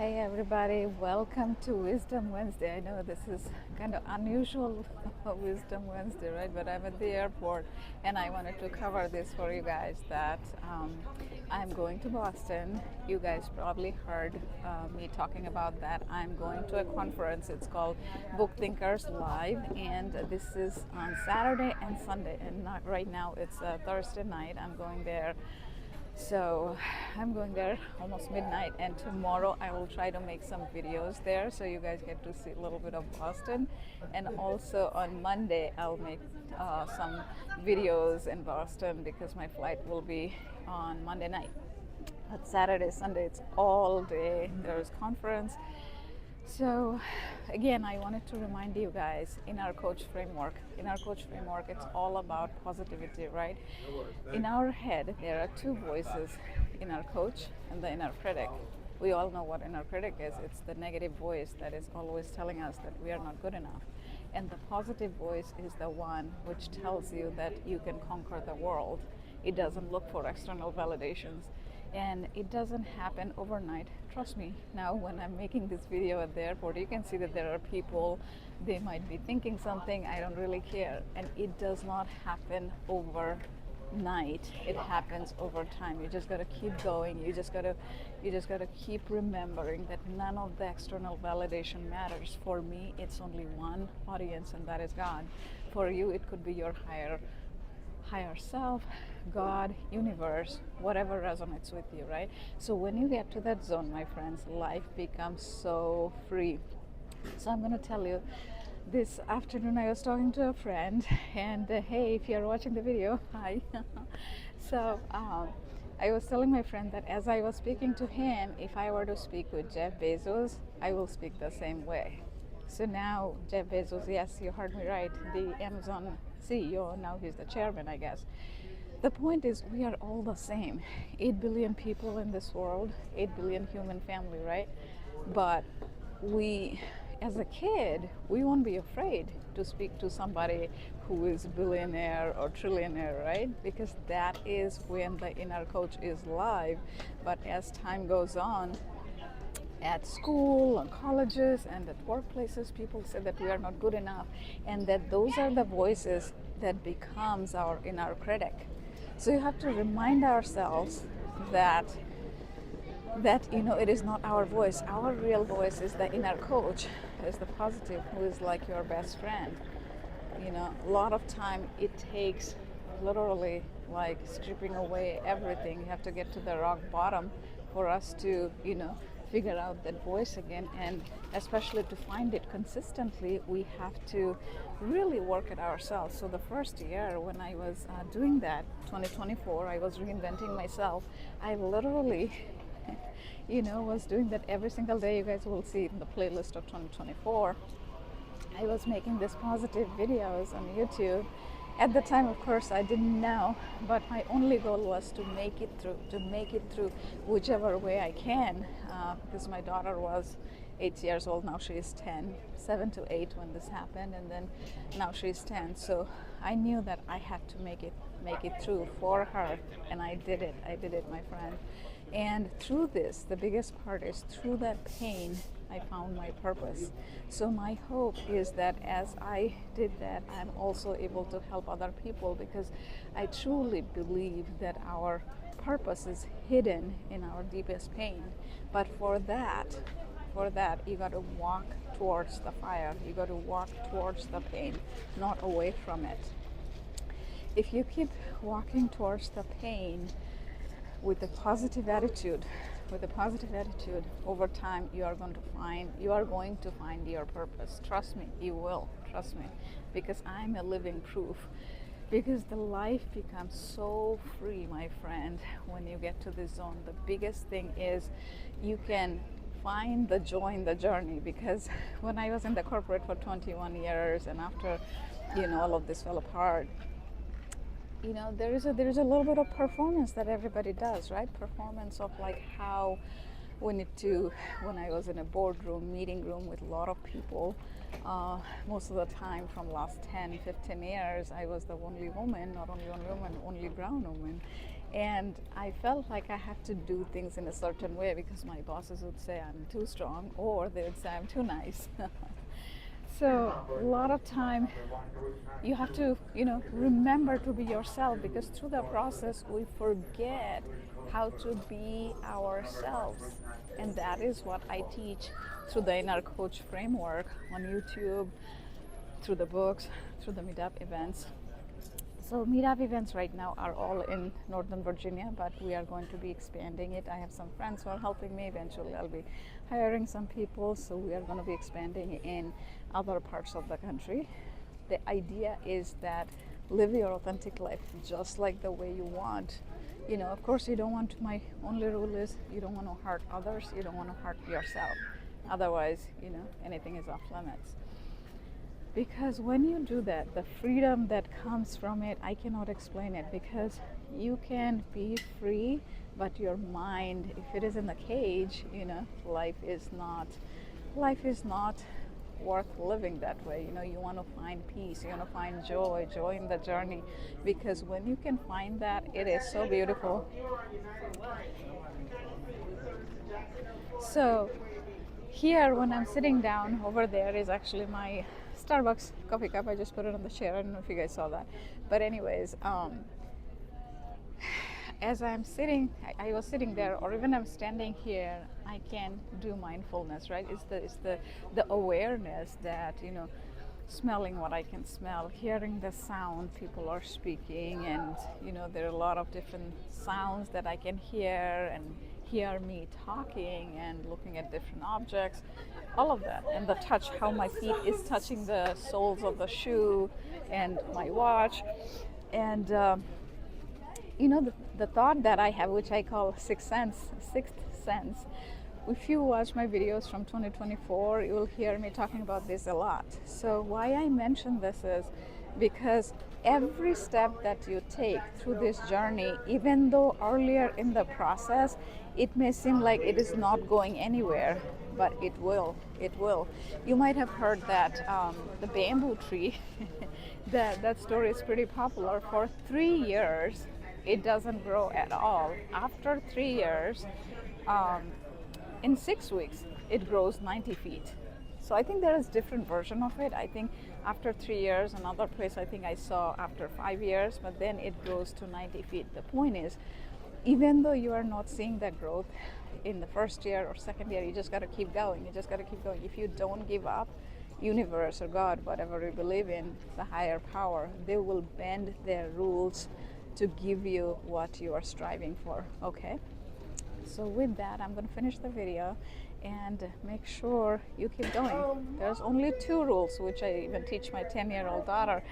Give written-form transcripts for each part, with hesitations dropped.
Hey everybody, welcome to Wisdom Wednesday. I know this is kind of unusual Wisdom Wednesday, right? But I'm at the airport and I wanted to cover this for you guys that I'm going to Boston. You guys probably heard me talking about that. I'm going to a conference. It's called Book Thinkers Live, and this is on Saturday and Sunday. And not right now, it's Thursday night. I'm going there. So I'm going there almost midnight, and tomorrow I will try to make some videos there so you guys get to see a little bit of Boston. And also on Monday I'll make some videos in Boston because my flight will be on Monday night. But Saturday, Sunday, it's all day. There's conference. So, again, I wanted to remind you guys in our coach framework, it's all about positivity, right? In our head, there are two voices, inner coach and the inner critic. We all know what inner critic is. It's the negative voice that is always telling us that we are not good enough. And the positive voice is the one which tells you that you can conquer the world. It doesn't look for external validations, and it doesn't happen overnight. Trust me, now when I'm making this video at the airport, you can see that there are people, they might be thinking something, I don't really care. And it does not happen overnight. It happens over time. You just got to keep going. You just got to keep remembering that none of the external validation matters. For me, it's only one audience, and that is God. For you, it could be your higher self, God, universe, whatever resonates with you, right? So when you get to that zone, my friends, life becomes so free. So I'm going to tell you, this afternoon I was talking to a friend, and hey, if you're watching the video, hi. So I was telling my friend that as I was speaking to him, if I were to speak with Jeff Bezos, I will speak the same way. So now Jeff Bezos, yes, you heard me right, the Amazon CEO, now he's the chairman, I guess. The point is, we are all the same. 8 billion people in this world, 8 billion human family, right? But we, as a kid, we won't be afraid to speak to somebody who is billionaire or trillionaire, right? Because that is when the inner coach is live. But as time goes on, at school and colleges and at workplaces, people say that we are not good enough, and that those are the voices that becomes our inner critic. So you have to remind ourselves that it is not our voice. Our real voice is the inner coach, is the positive, who is like your best friend. A lot of time it takes literally like stripping away everything. You have to get to the rock bottom for us to figure out that voice again, and especially to find it consistently, we have to really work it ourselves. So the first year when I was doing that, 2024, I was reinventing myself. I literally was doing that every single day. You guys will see in the playlist of 2024. I was making these positive videos on YouTube. At the time, of course, I didn't know, but my only goal was to make it through whichever way I can, because my daughter was 8 years old, now she is 10, 7 to 8 when this happened, and then now she's 10. So I knew that I had to make it through for her, and I did it, my friend. And through this, the biggest part is through that pain, I found my purpose. So my hope is that as I did that, I'm also able to help other people, because I truly believe that our purpose is hidden in our deepest pain. But for that, you got to walk towards the fire. You got to walk towards the pain, not away from it. If you keep walking towards the pain with a positive attitude, over time you are going to find your purpose. Trust me, you will. Trust me, because I'm a living proof. Because the life becomes so free, my friend, when you get to this zone. The biggest thing is you can find the joy in the journey. Because when I was in the corporate for 21 years, and after all of this fell apart, there is a little bit of performance that everybody does, right? Performance of like how we need to. When I was in a boardroom, meeting room with a lot of people, most of the time from last 10, 15 years, I was the only woman, not only only woman, only brown woman. And I felt like I had to do things in a certain way because my bosses would say I'm too strong, or they would say I'm too nice. So a lot of time you have to, remember to be yourself, because through the process we forget how to be ourselves. And that is what I teach through the Inner Coach framework on YouTube, through the books, through the meetup events. So meetup events right now are all in Northern Virginia, but we are going to be expanding it. I have some friends who are helping me. Eventually I'll be hiring some people, so we are going to be expanding in other parts of the country. The idea is that live your authentic life just like the way you want. Of course you don't want, my only rule is you don't want to hurt others, you don't want to hurt yourself. Otherwise, anything is off limits. Because when you do that, the freedom that comes from it, I cannot explain it, because you can be free, but your mind, if it is in the cage, life is not worth living that way. You want to find peace, you want to find joy in the journey, because when you can find that, it is so beautiful. So here, when I'm sitting down, over there is actually my Starbucks coffee cup. I just put it on the chair. I don't know if you guys saw that. But anyways, as I'm sitting, I was sitting there, or even I'm standing here, I can do mindfulness, right? It's the awareness that, smelling what I can smell, hearing the sound people are speaking, and, there are a lot of different sounds that I can hear, and hear me talking and looking at different objects, all of that. And the touch, how my feet is touching the soles of the shoe and my watch. And the thought that I have, which I call sixth sense. If you watch my videos from 2024, you will hear me talking about this a lot. So why I mention this is because every step that you take through this journey, even though earlier in the process it may seem like it is not going anywhere, but it will. You might have heard that the bamboo tree, that story is pretty popular. For 3 years it doesn't grow at all. After 3 years, in 6 weeks it grows 90 feet. So I think there is different version of it. I think after 3 years, another place I think I saw after 5 years, but then it grows to 90 feet. The point is, even though you are not seeing that growth in the first year or second year, you just got to keep going. If you don't give up, universe or God, whatever you believe in, the higher power, they will bend their rules to give you what you are striving for. Okay? So with that, I'm going to finish the video and make sure you keep going. There's only 2 rules, which I even teach my 10-year-old daughter.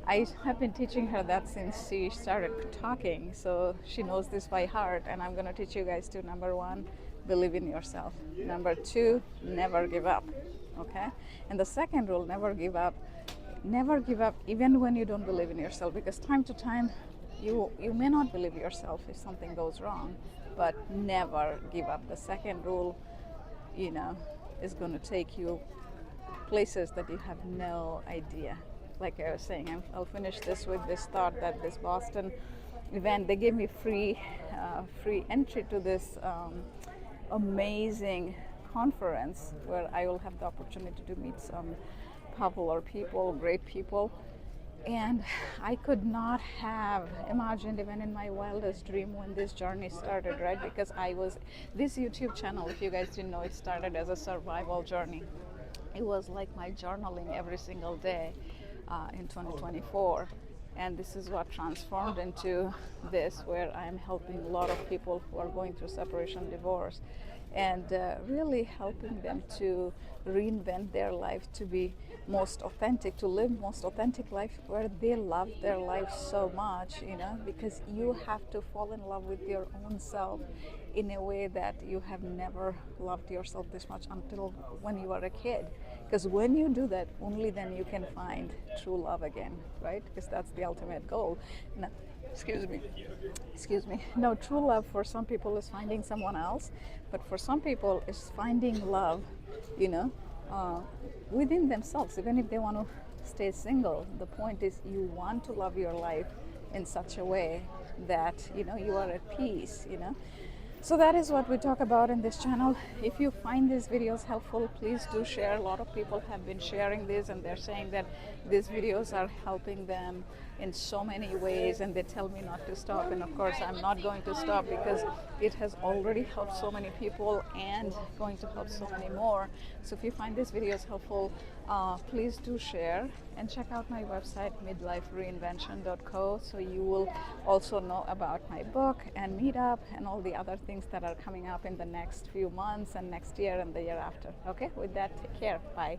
I have been teaching her that since she started talking, so she knows this by heart, and I'm going to teach you guys too. Number 1, believe in yourself. Number 2, never give up. Okay? And the second rule, never give up. Never give up even when you don't believe in yourself, because time to time you may not believe yourself if something goes wrong, but never give up. The second rule, is going to take you places that you have no idea. Like I was saying, I'll finish this with this thought that this Boston event, they gave me free entry to this amazing conference where I will have the opportunity to meet some popular people, great people. And I could not have imagined, even in my wildest dream, when this journey started, right? Because this YouTube channel, if you guys didn't know, it started as a survival journey. It was like my journaling every single day in 2024. And this is what transformed into this, where I'm helping a lot of people who are going through separation, divorce, and really helping them to reinvent their life to be most authentic, to live most authentic life where they love their life so much, because you have to fall in love with your own self in a way that you have never loved yourself this much until when you were a kid. Because when you do that, only then you can find true love again, right? Because that's the ultimate goal. Now, excuse me. No, true love for some people is finding someone else, but for some people it's finding love, within themselves, even if they want to stay single. The point is, you want to love your life in such a way that you are at peace. So that is what we talk about in this channel. If you find these videos helpful, please do share. A lot of people have been sharing this, and they're saying that these videos are helping them in so many ways, and they tell me not to stop. And of course, I'm not going to stop because it has already helped so many people and going to help so many more. So if you find these videos helpful, please do share, and check out my website midlifereinvention.co, so you will also know about my book and meetup and all the other things that are coming up in the next few months and next year and the year after. Okay, with that, take care. Bye.